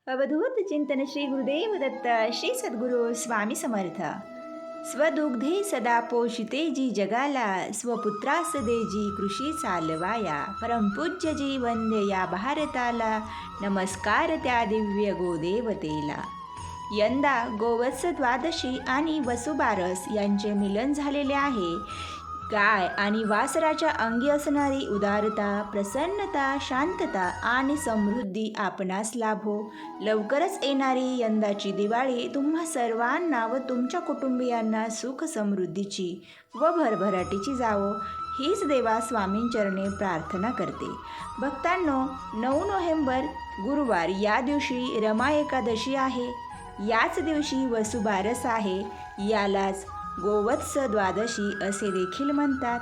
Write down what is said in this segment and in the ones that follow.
अवधूत चिंतन श्री गुरुदेव दत्त श्री सद्गुरु स्वामी समर्थ. स्वदुग्धे सदा पोषिते जी जगाला, स्वपुत्रास देजी कृषी चालवाया. परमपूज्य जी वंद्य या भारताला, नमस्कार त्या दिव्य गोदेवतेला. यंदा गोवत्स द्वादशी आणि वसुबारस यांचे मिलन झालेले आहे. गाय आणि वासराच्या अंगी असणारी उदारता, प्रसन्नता, शांतता आणि समृद्धी आपणास लाभो. लवकरच येणारी यंदाची दिवाळी तुम्हा सर्वांना व तुमच्या कुटुंबियांना सुख समृद्धीची व भरभराटीची जावो, हीच देवा स्वामींचरणी प्रार्थना करते. भक्तांनो, 9 नोव्हेंबर गुरुवार या दिवशी रमा एकादशी आहे. याच दिवशी वसुबारस आहे. यालाच गोवत्स द्वादशी असे देखील म्हणतात.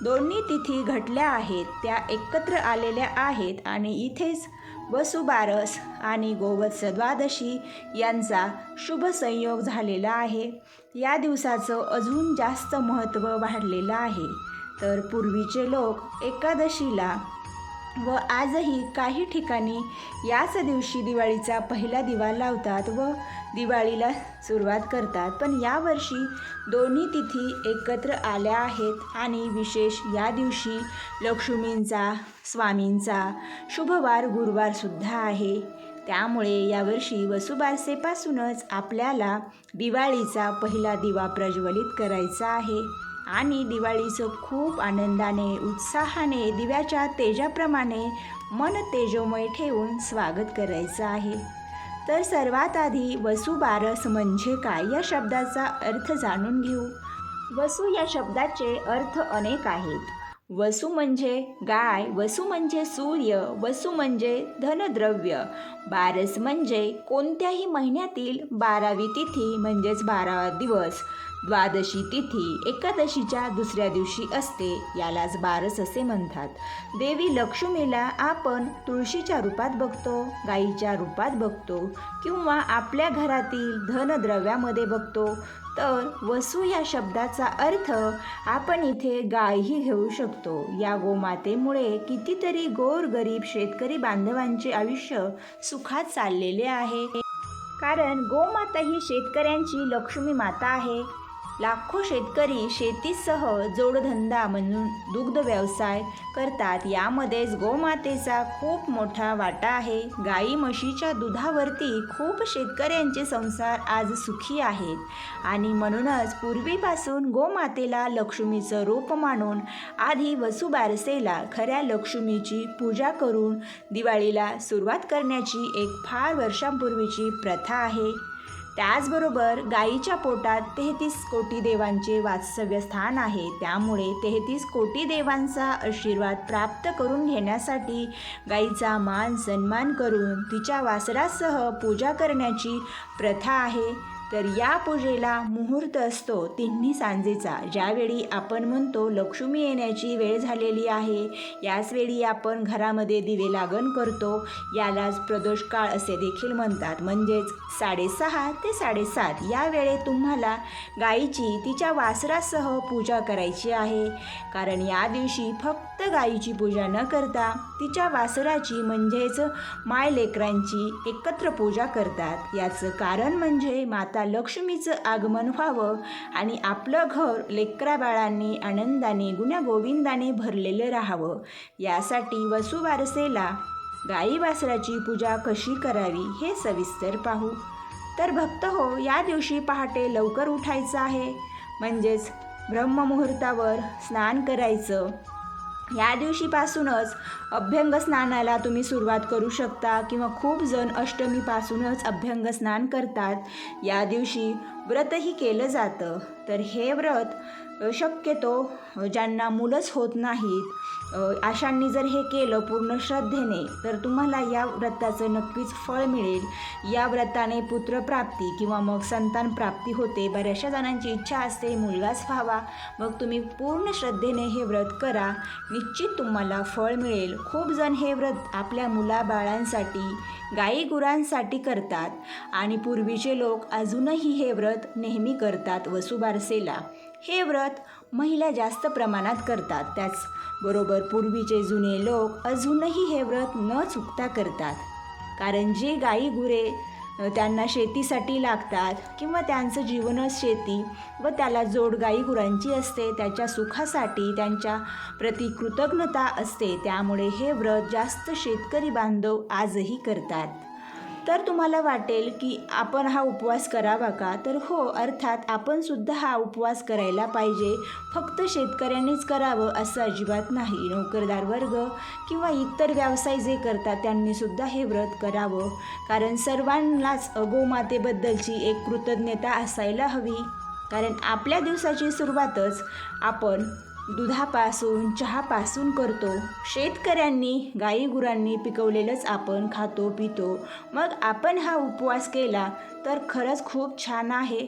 दोन्ही तिथी घटल्या आहेत, त्या एकत्र आलेल्या आहेत आणि इथेच वसुबारस आणि गोवत्स द्वादशी यांचा शुभ संयोग झालेला आहे. या दिवसाचं अजून जास्त महत्त्व वाढलेलं आहे. तर पूर्वीचे लोक एकादशीला व आजही काही ठिकाणी याच दिवशी दिवाळीचा पहिला दिवा लावतात व दिवाळीला सुरुवात करतात. पण यावर्षी दोन्ही तिथी एकत्र आल्या आहेत आणि विशेष या दिवशी लक्ष्मींचा, स्वामींचा शुभवार गुरुवारसुद्धा आहे. त्यामुळे यावर्षी वसुबारसेपासूनच आपल्याला दिवाळीचा पहिला दिवा प्रज्वलित करायचा आहे आणि दिवाळीचं खूप आनंदाने, उत्साहाने, दिव्याच्या तेजाप्रमाणे मन तेजोमय ठेवून स्वागत करायचं आहे. तर सर्वात आधी वसुबारस म्हणजे काय या शब्दाचा अर्थ जाणून घेऊ. वसु या शब्दाचे अर्थ अनेक आहेत. वसु म्हणजे गाय, वसु म्हणजे सूर्य, वसु म्हणजे धनद्रव्य. बारस म्हणजे कोणत्याही महिन्यातील 12वी तिथी म्हणजेच 12वा दिवस. द्वादशी तिथी एकादशीच्या दुसऱ्या दिवशी असते, यालाच बारस असे म्हणतात. देवी लक्ष्मीला आपण तुळशीच्या रूपात बघतो, गाईच्या रूपात बघतो किंवा आपल्या घरातील धनद्रव्यामध्ये बघतो. तर वसु या शब्दाचा अर्थ आपण इथे गायही घेऊ शकतो. या गोमातेमुळे कितीतरी गोरगरीब शेतकरी बांधवांचे आयुष्य सुखात चाललेले आहे. कारण गोमाता ही शेतकऱ्यांची लक्ष्मी माता आहे. लाखो शेतकरी शेतीसह जोडधंदा म्हणून दुग्ध व्यवसाय करतात. यामध्येच गोमातेचा खूप मोठा वाटा आहे. गाई म्हशीच्या दुधावरती खूप शेतकऱ्यांचे संसार आज सुखी आहेत आणि म्हणूनच पूर्वीपासून गोमातेला लक्ष्मीचं रूप मानून आधी वसुबारसेला खऱ्या लक्ष्मीची पूजा करून दिवाळीला सुरुवात करण्याची एक फार वर्षांपूर्वीची प्रथा आहे. त्याचबरोबर गाईच्या पोटात 33 कोटी देवांचे वास्तव्य स्थान आहे. त्यामुळे 33 कोटी देवांचा आशीर्वाद प्राप्त करून घेण्यासाठी गाईचा मान सन्मान करून तिच्या वासरासह पूजा करण्याची प्रथा आहे. तर या पूजेला मुहूर्त असतो तिन्ही सांजेचा. ज्यावेळी आपण म्हणतो लक्ष्मी येण्याची वेळ झालेली आहे, याच वेळी आपण घरामध्ये दिवे लागण करतो. यालाच प्रदोष काळ असे देखील म्हणतात. म्हणजेच 6:30 ते 7:30 या वेळेत तुम्हाला गाईची तिच्या वासरासह पूजा करायची आहे. कारण या दिवशी फक्त गाईची पूजा न करता तिच्या वासराची म्हणजेच मायलेकरांची एकत्र पूजा करतात. याचं कारण म्हणजे माता लक्ष्मीचं आगमन व्हावं आणि आपलं घर लेकराबाळांनी आनंदाने गुण्यागोविंदाने भरलेलं राहावं. यासाठी वसुबारसेला गाई वासराची पूजा कशी करावी हे सविस्तर पाहू. तर भक्त हो, या दिवशी पहाटे लवकर उठायचं आहे. म्हणजेच ब्रह्ममुहूर्तावर स्नान करायचं. या दिवशीपासूनच अभ्यंग स्नानाला तुम्ही सुरुवात करू शकता किंवा खूप जण अष्टमीपासूनच अभ्यंग स्नान करतात. या दिवशी व्रतही केलं जातं. तर हे व्रत शक्यतो ज्यांना मुलंच होत नाहीत अशांनी जर हे केलं पूर्ण श्रद्धेने तर तुम्हाला या व्रताचं नक्कीच फळ मिळेल. या व्रताने पुत्रप्राप्ती किंवा मग संतान प्राप्ती होते. बऱ्याचशा जणांची इच्छा असते मुलगाच व्हावा. मग तुम्ही पूर्ण श्रद्धेने हे व्रत करा, निश्चित तुम्हाला फळ मिळेल. खूप जण हे व्रत आपल्या मुलाबाळांसाठी, गाई गुरांसाठी करतात आणि पूर्वीचे लोक अजूनही हे व्रत नेहमी करतात. वसुबारसेला हे व्रत महिला जास्त प्रमाणात करतात. त्याचबरोबर पूर्वीचे जुने लोक अजूनही हे व्रत न चुकता करतात. कारण जे गाई गुरे त्यांना शेतीसाठी लागतात किंवा त्यांचं जीवनच शेती व त्याला जोड गाई गुरांची असते, त्याच्या सुखासाठी त्यांच्या प्रति कृतज्ञता असते. त्यामुळे हे व्रत जास्त शेतकरी बांधव आजही करतात. तर तुम्हाला वाटेल की आपण हा उपवास करावा का? तर हो, अर्थात आपण सुद्धा हा उपवास करायला पाहिजे. फक्त शेतकऱ्यांनीच करावं असं अजिबात नाही. नोकरदार वर्ग किंवा इतर व्यवसाय जे करतात त्यांनी सुद्धा हे व्रत करावं. कारण सर्वांनाच गोमातेबद्दलची एक कृतज्ञता असायला हवी. कारण आपल्या दिवसाची सुरुवातच आपण दुधापासून चहापासून करतो. शेतकऱ्यांनी गाई गुरांनी पिकवलेलंच आपण खातो पितो. मग आपण हा उपवास केला तर खरंच खूप छान आहे.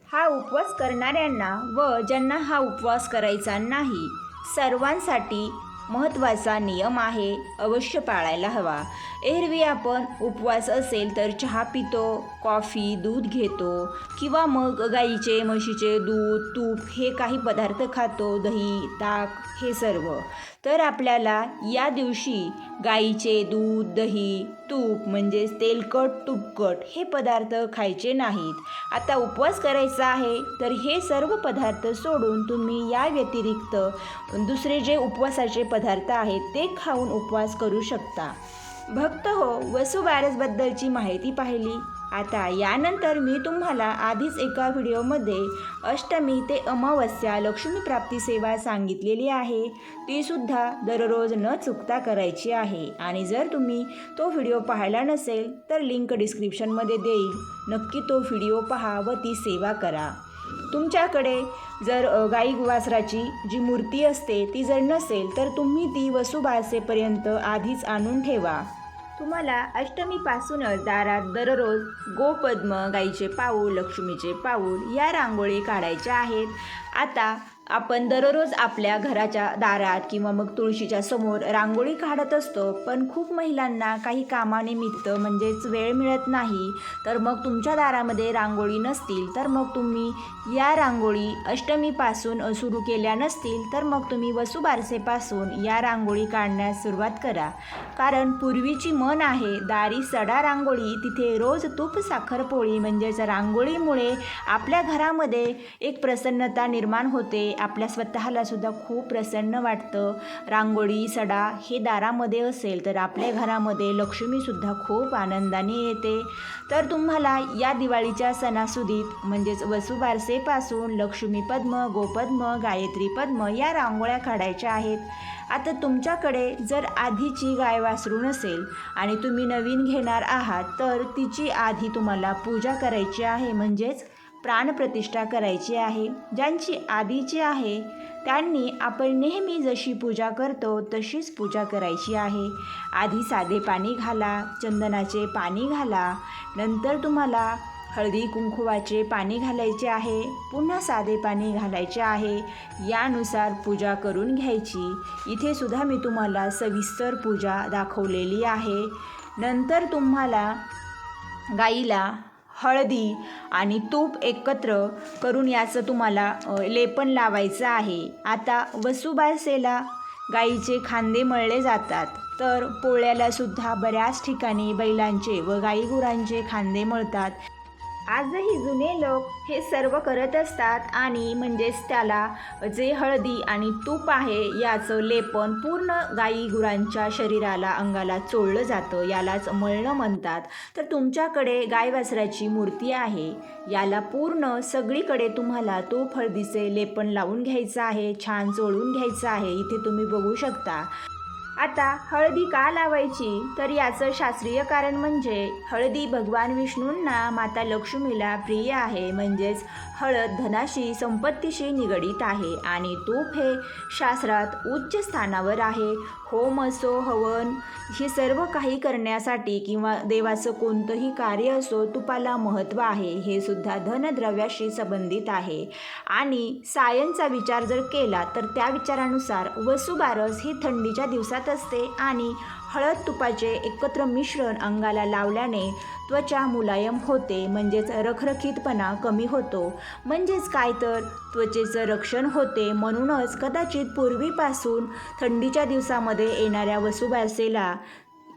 हा उपवास करणाऱ्यांना व ज्यांना हा उपवास करायचा नाही सर्वांसाठी महत्त्वाचा नियम आहे, अवश्य पाळायला हवा. एरवी आपण उपवास असेल तर चहा पितो, कॉफी, दूध घेतो किंवा मग गाईचे म्हशीचे दूध, तूप हे काही पदार्थ खातो, दही, ताक हे सर्व. तर आपल्याला या दिवशी गाईचे दूध, दही, तूप म्हणजेच तेलकट तुपकट हे पदार्थ खायचे नाहीत. आता उपवास करायचा आहे तर हे सर्व पदार्थ सोडून तुम्ही या व्यतिरिक्त दुसरे जे उपवासाचे पदार्थ आहेत ते खाऊन उपवास करू शकता. भक्त हो, वसुबारसबद्दलची माहिती पाहिली. आता यानंतर मी तुम्हाला आधीच एका व्हिडिओमध्ये अष्टमी ते अमावस्या लक्ष्मी प्राप्ती सेवा सांगितलेली आहे. ती सुद्धा दररोज न चुकता करायची आहे. आणि जर तुम्ही तो व्हिडिओ पाहिला नसेल तर लिंक डिस्क्रिप्शनमध्ये देईल. नक्की तो व्हिडिओ पहा व ती सेवा करा. तुमच्याकडे जर गाई वासराची जी मूर्ती असते ती जर नसेल तर तुम्ही ती वसुबारसेपर्यंत आधीच आणून ठेवा. तुम्हाला अष्टमीपासूनच दारात दररोज गोपद्म, गाईचे पाऊल, लक्ष्मीचे पाऊल या रांगोळी काढायच्या आहेत. आता आपण दररोज आपल्या घराच्या दारात किंवा मग तुळशीच्या समोर रांगोळी काढत असतो, पण खूप महिलांना काही कामानिमित्त म्हणजेच वेळ मिळत नाही. तर मग तुमच्या दारामध्ये रांगोळी नसतील तर मग तुम्ही या रांगोळी अष्टमीपासून सुरू केल्या नसतील तर मग तुम्ही वसुबारसेपासून या रांगोळी काढण्यास सुरुवात करा. कारण पूर्वीची म्हण आहे, दारी सडा रांगोळी तिथे रोज तूप साखर पोळी. म्हणजेच रांगोळीमुळे आपल्या घरामध्ये एक प्रसन्नता निर्माण होते. आपल्या स्वतःला सुद्धा खूप प्रसन्न वाटतं. रांगोळी सडा हे दारामध्ये असेल तर आपल्या घरामध्ये लक्ष्मीसुद्धा खूप आनंदाने येते. तर तुम्हाला या दिवाळीच्या सणासुदीत म्हणजेच वसुबारसेपासून लक्ष्मी पद्म, गोपद्म, गायत्री पद्म या रांगोळ्या काढायच्या आहेत. आता तुमच्याकडे जर आधीची गाय वासरू नसेल आणि तुम्ही नवीन घेणार आहात तर तिची आधी तुम्हाला पूजा करायची आहे, म्हणजेच प्राणप्रतिष्ठा करायची आहे. ज्यांची आधीची आहे त्यांनी आपण नेहमी जशी पूजा करतो तशीच पूजा करायची आहे. आधी साधे पाणी घाला, चंदनाचे पाणी घाला, नंतर तुम्हाला हळदी कुंकवाचे पाणी घालायचे आहे, पुन्हा साधे पाणी घालायचे आहे. यानुसार पूजा करून घ्यायची. इथे सुद्धा मी तुम्हाला सविस्तर पूजा दाखवलेली आहे. नंतर तुम्हाला गाईला हळदी आणि तूप एकत्र करून याचं तुम्हाला लेपन लावायचं आहे. आता वसुबारसेला गाईचे खांदे मळले जातात. तर पोळ्याला सुद्धा बऱ्याच ठिकाणी बैलांचे व गाई गुरांचे खांदे मळतात. आजही जुने लोक हे सर्व करत असतात. आणि म्हणजेच त्याला जे हळदी आणि तूप आहे याचं लेपन पूर्ण गाई गुरांच्या शरीराला अंगाला चोळलं जातं. यालाच मळणं म्हणतात. तर तुमच्याकडे गाय वासराची मूर्ती आहे, याला पूर्ण सगळीकडे तुम्हाला तूप हळदीचे लेपन लावून घ्यायचं आहे, छान चोळून घ्यायचं आहे. इथे तुम्ही बघू शकता. आता हळदी का लावायची तर याचं शास्त्रीय कारण म्हणजे हळदी भगवान विष्णूंना माता लक्ष्मीला प्रिय आहे. म्हणजेच हळद धनाशी संपत्तीशी निगडीत आहे आणि तूप हे शास्त्रात उच्च स्थानावर आहे. होम असो, हवन हे सर्व काही करण्यासाठी किंवा देवाचं कोणतंही कार्य असो तुपाला महत्त्व आहे. हे सुद्धा धनद्रव्याशी संबंधित आहे. आणि सायनचा विचार जर केला तर त्या विचारानुसार वसुबारस ही थंडीच्या दिवसात असते आणि हळद तुपाचे एकत्र मिश्रण अंगाला लावल्याने त्वचा मुलायम होते. म्हणजेच रखरखीतपणा कमी होतो. म्हणजेच काय तर त्वचेचं रक्षण होते. म्हणूनच कदाचित पूर्वीपासून थंडीच्या दिवसामध्ये येणाऱ्या वसुबारसेला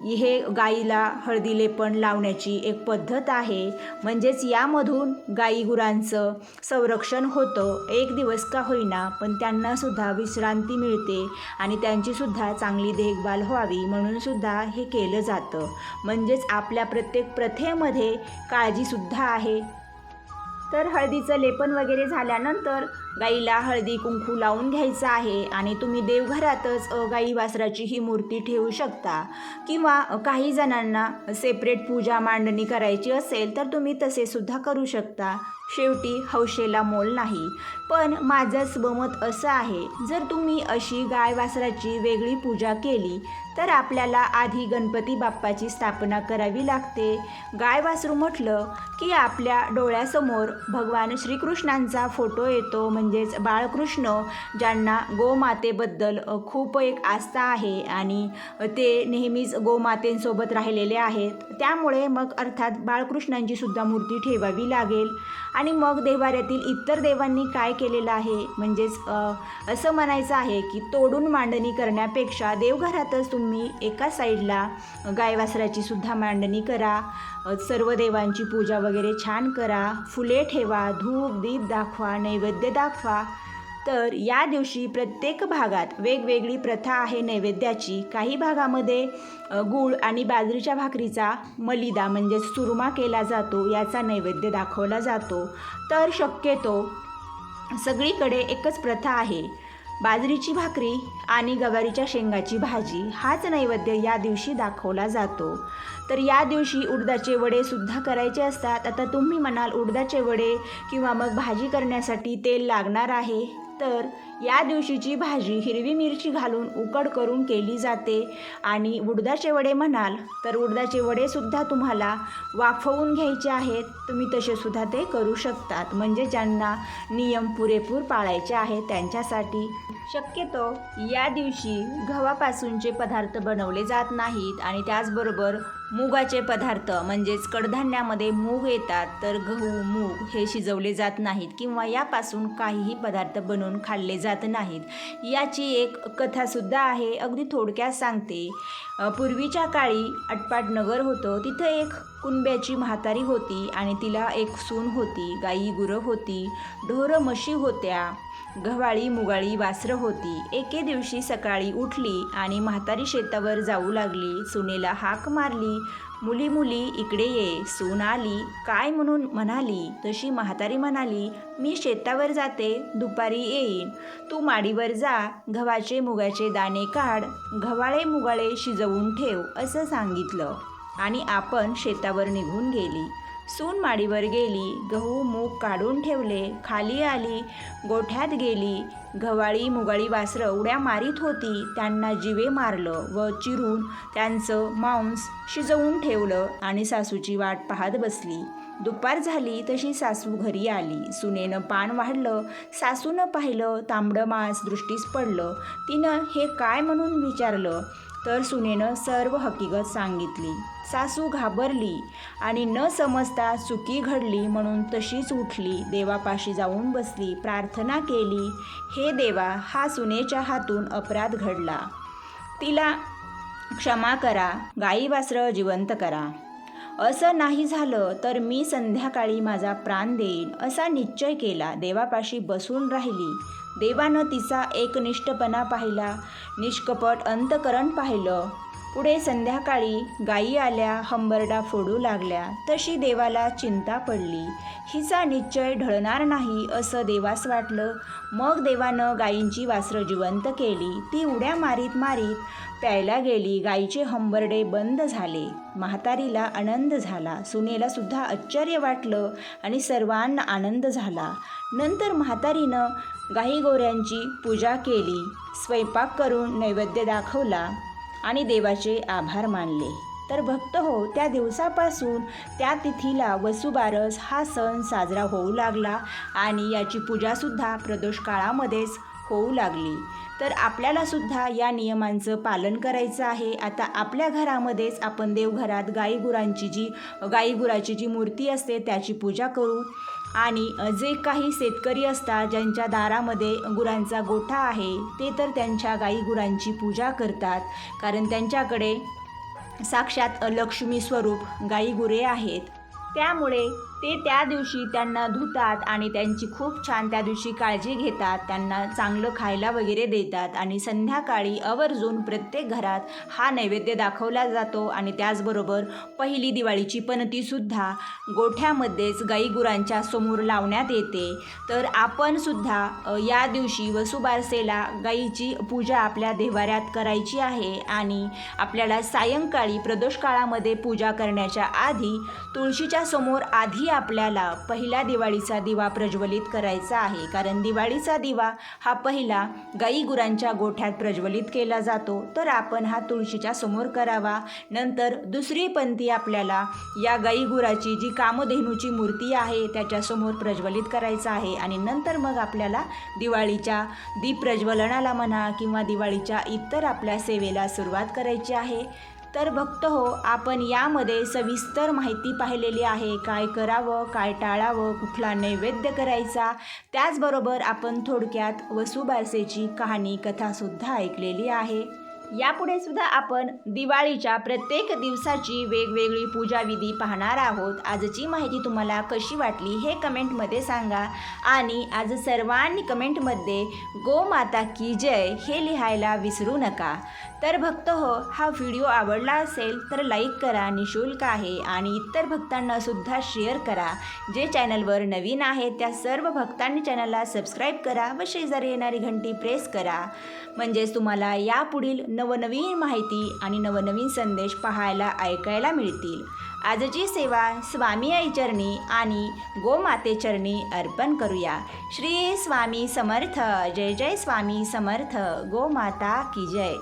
हे गाईला हळदी लेपन लावण्याची एक पद्धत आहे. म्हणजेच यामधून गाई गुरांचं संरक्षण होतं. एक दिवस का होईना पण त्यांनासुद्धा विश्रांती मिळते आणि त्यांचीसुद्धा चांगली देखभाल व्हावी म्हणूनसुद्धा हे केलं जातं. म्हणजेच आपल्या प्रत्येक प्रथेमध्ये काळजीसुद्धा आहे. तर हळदीचं लेपन वगैरे झाल्यानंतर गाईला हळदी कुंकू लावून घ्यायचं आहे आणि तुम्ही देवघरातच गाई वासराची ही मूर्ती ठेवू शकता किंवा काही जणांना सेपरेट पूजा मांडणी करायची असेल तर तुम्ही तसे सुद्धा करू शकता. शेवटी हौशेला मोल नाही. पण माझं स्वमत असं आहे, जर तुम्ही अशी गाय वासराची वेगळी पूजा केली तर आपल्याला आधी गणपती बाप्पाची स्थापना करावी लागते. गाय वासरू म्हटलं की आपल्या डोळ्यासमोर भगवान श्रीकृष्णांचा फोटो येतो. म्हणजेच बाळकृष्ण, ज्यांना गोमातेबद्दल खूप एक आस्था आहे आणि ते नेहमीच गोमातेंसोबत राहिलेले आहेत. त्यामुळे मग अर्थात बाळकृष्णांची सुद्धा मूर्ती ठेवावी लागेल. आणि मग देवाऱ्यातील इतर देवांनी काय केलेलं आहे, म्हणजेच असं म्हणायचं आहे की तोडून मांडणी करण्यापेक्षा देवघरातच तुम्ही एका साईडला गाय वासराची सुद्धा मांडणी करा. सर्व देवांची पूजा वगैरे छान करा. फुले ठेवा, धूप दीप दाखवा, नैवेद्य दाखवा. तर या दिवशी प्रत्येक भागात वेगवेगळी प्रथा आहे नैवेद्याची. काही भागामध्ये गूळ आणि बाजरीच्या भाकरीचा मलिदा म्हणजेच चुरमा केला जातो, याचा नैवेद्य दाखवला जातो. तर शक्यतो सगळीकडे एकच प्रथा आहे, बाजरीची भाकरी आणि गवारीच्या शेंगाची भाजी हाच नैवेद्य या दिवशी दाखवला जातो. तर या दिवशी उडदाचे वडे सुद्धा करायचे असतात. आता तुम्ही म्हणाल उडदाचे वडे किंवा मग भाजी करण्यासाठी तेल लागणार आहे. तर या दिवशीची भाजी हिरवी मिरची घालून उकड करून केली जाते. आणि उडदाचे वडे म्हणाल तर उडदाचे वडेसुद्धा तुम्हाला वाफवून घ्यायचे आहेत. तुम्ही तसेसुद्धा ते करू शकतात. म्हणजे ज्यांना नियम पुरेपूर पाळायचे आहेत त्यांच्यासाठी. शक्यतो या दिवशी गव्हापासूनचे पदार्थ बनवले जात नाहीत आणि त्याचबरोबर मुगाचे पदार्थ म्हणजेच कडधान्यामध्ये मूग येतात, तर गहू मूग हे शिजवले जात नाहीत किंवा यापासून काहीही पदार्थ बनवून खाल्ले जात नाहीत. याची एक कथासुद्धा आहे, अगदी थोडक्यात सांगते. पूर्वीच्या काळी आटपाट नगर होतं. तिथं एक कुणब्याची म्हातारी होती आणि तिला एक सून होती. गाई गुरं होती, ढोरं म्हशी होत्या, गव्हाळी मुगाळी वासरं होती. एके दिवशी सकाळी उठली आणि म्हातारी शेतावर जाऊ लागली. सुनेला हाक मारली, मुली मुली इकडे ये. सून आली, काय म्हणून म्हणाली. तशी म्हातारी म्हणाली, मी शेतावर जाते, दुपारी येईन. तू माडीवर जा, गव्हाचे मुगाचे दाणे काढ, गव्हाळे मुगाळे शिजवून ठेव असं सांगितलं आणि आपण शेतावर निघून गेली. सून माडीवर गेली, गहू मूग काढून ठेवले, खाली आली, गोठ्यात गेली. गव्हाळी मुगाळी वासरं उड्या मारीत होती. त्यांना जिवे मारलं व चिरून त्यांचं मांस शिजवून ठेवलं आणि सासूची वाट पाहत बसली. दुपार झाली तशी सासू घरी आली. सुनेनं पान वाढलं, सासूनं पाहिलं, तांबडं मांस दृष्टीस पडलं. तिनं हे काय म्हणून विचारलं तर सुनेनं सर्व हकीकत सांगितली. सासू घाबरली आणि न समजता चुकी घडली म्हणून तशीच उठली, देवापाशी जाऊन बसली, प्रार्थना केली, हे देवा, हा सुनेच्या हातून अपराध घडला, तिला क्षमा करा, गाई वासरं जिवंत करा. असं नाही झालं तर मी संध्याकाळी माझा प्राण देईन असा निश्चय केला. देवापाशी बसून राहिली. देवानं तिचा एकनिष्ठपणा पाहिला, निष्कपट अंतकरण पाहिलं. पुढे संध्याकाळी गायी आल्या, हंबरडा फोडू लागल्या. तशी देवाला चिंता पडली. हिचा निश्चय ढळणार नाही असं देवास वाटलं. मग देवानं गायींची वासरं जिवंत केली. ती उड्या मारीत मारीत प्यायला गेली. गायीचे हंबरडे बंद झाले. म्हातारीला आनंद झाला, सुनेला सुद्धा आश्चर्य वाटलं आणि सर्वांना आनंद झाला. नंतर म्हातारीनं गाई गोऱ्यांची पूजा केली, स्वयंपाक करून नैवेद्य दाखवला आणि देवाचे आभार मानले. तर भक्त हो, त्या दिवसापासून त्या तिथीला वसुबारस हा सण साजरा होऊ लागला आणि याची पूजासुद्धा प्रदोष काळामध्येच होऊ लागली. तर आपल्यालासुद्धा या नियमांचं पालन करायचं आहे. आता आपल्या घरामध्येच आपण देवघरात गाई गुराची जी मूर्ती असते त्याची पूजा करू आणि जे काही शेतकरी असतात ज्यांच्या दारामध्ये गुरांचा गोठा आहे ते तर त्यांच्या गाई गुरांची पूजा करतात, कारण त्यांच्याकडे साक्षात लक्ष्मी स्वरूप गाई गुरे आहेत. त्यामुळे ते त्या दिवशी त्यांना धुतात आणि त्यांची खूप छान त्या दिवशी काळजी घेतात. त्यांना चांगलं खायला वगैरे देतात आणि संध्याकाळी आवर्जून प्रत्येक घरात हा नैवेद्य दाखवला जातो. आणि त्याचबरोबर पहिली दिवाळीची पणतीसुद्धा गोठ्यामध्येच गाई गुरांच्या समोर लावण्यात येते. तर आपण सुद्धा या दिवशी वसुबारसेला गाईची पूजा आपल्या देव्हाऱ्यात करायची आहे. आणि आपल्याला सायंकाळी प्रदोष काळामध्ये पूजा करण्याच्या आधी तुळशीच्या समोर आधी आपल्याला पहिल्या दिवाळीचा दिवा प्रज्वलित करायचा आहे. कारण दिवाळीचा दिवा हा पहिला गाई गुरांच्या गोठ्यात प्रज्वलित केला जातो. तर आपण हा तुळशीच्या समोर करावा. नंतर दुसरी पंथी आपल्याला या गाई गुराची जी कामधेनूची मूर्ती आहे त्याच्यासमोर प्रज्वलित करायचा आहे. आणि नंतर मग आपल्याला दिवाळीच्या दीप प्रज्वलनाला म्हणा किंवा दिवाळीच्या इतर आपल्या सेवेला सुरुवात करायची आहे. तर भक्त हो, आपण यामध्ये सविस्तर माहिती पाहिलेली आहे. काय करावं, काय टाळावं, कुठला नैवेद्य करायचा. त्याचबरोबर आपण थोडक्यात वसुबारसेची कहाणी कथासुद्धा ऐकलेली आहे. यापुढे सुद्धा आपण दिवाळीच्या प्रत्येक दिवसाची वेगवेगळी पूजाविधी पाहणार आहोत. आजची माहिती तुम्हाला कशी वाटली हे कमेंटमध्ये सांगा. आणि आज सर्वांनी कमेंटमध्ये गोमाता की जय हे लिहायला विसरू नका. तर भक्त हो, हा व्हिडिओ आवडला असेल तर लाईक करा, निःशुल्क आहे. आणि इतर भक्तांना सुद्धा शेअर करा. जे चॅनलवर नवीन आहेत त्या सर्व भक्तांनी चॅनलला सबस्क्राईब करा व शेजारी येणारी घंटी प्रेस करा. म्हणजेच तुम्हाला यापुढील नवनवीन माहिती आणि नवनवीन संदेश पाहायला ऐकायला मिळतील. आजची सेवा स्वामी आई चरणी आणि गोमाते चरणी अर्पण करूया. श्री स्वामी समर्थ. जय जय स्वामी समर्थ. गोमाता की जय.